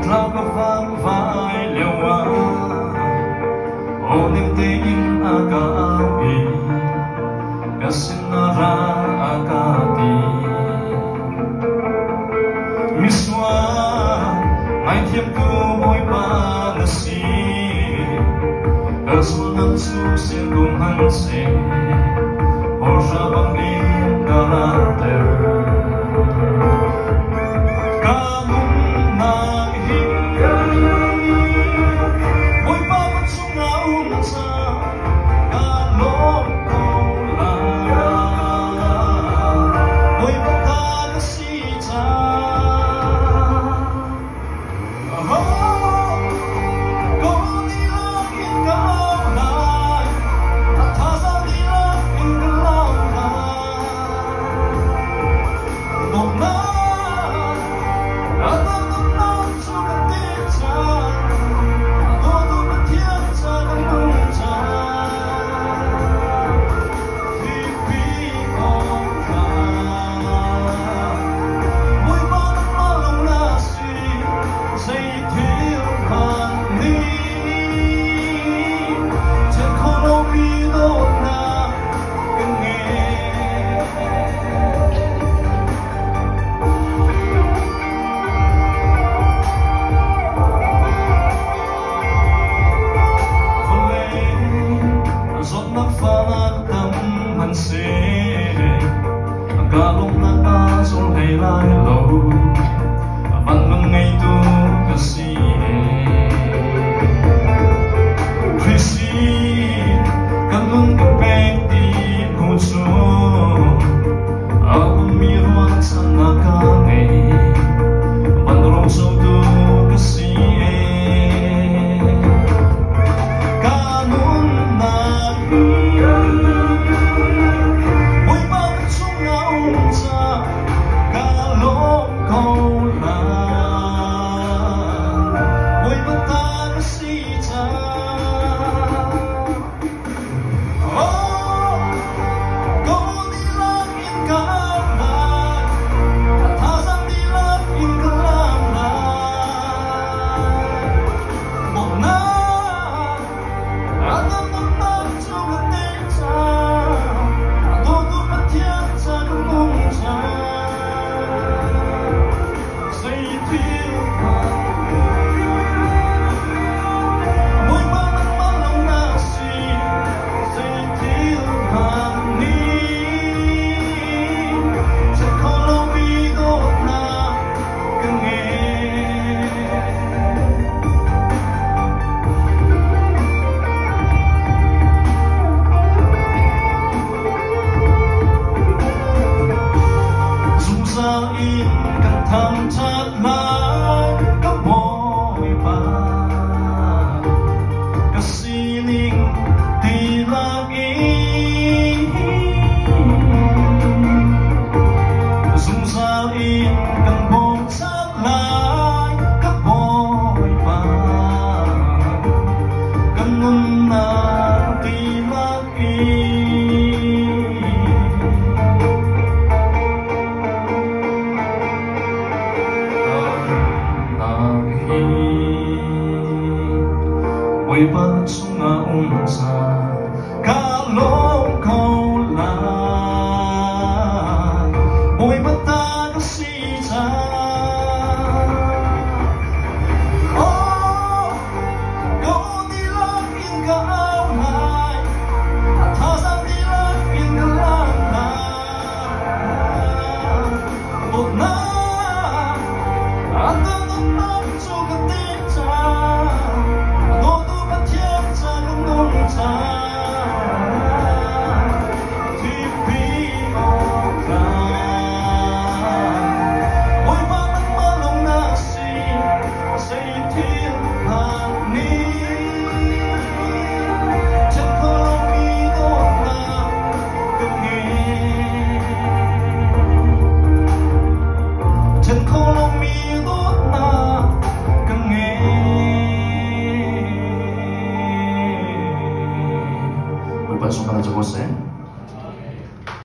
adlaw ka vang lewa o nimtingin agawi kasinara agati miswa ay thiam ku boy pa nasi kasunang susin kung hansi o sabang indarater galong na asol ay lalo ang mga ito kasi Chrissy kanong kapeti puso ako miruan sa nakangay panrong sa ito kasi kanong thầm chát mãi các bồi ba các si linh thì là ý dùng sao in cần bồi chát lại các bồi ba cần ngân na thì là ý Ôi bắt xuống ngã xa cả lông câu lại ôi bắt ta có si cha câu đi lạc in cả áo lại thà ra đi lạc in cả làm lại một năm anh ta không nắm cho cái tên cha Pasok ka na sa boss eh?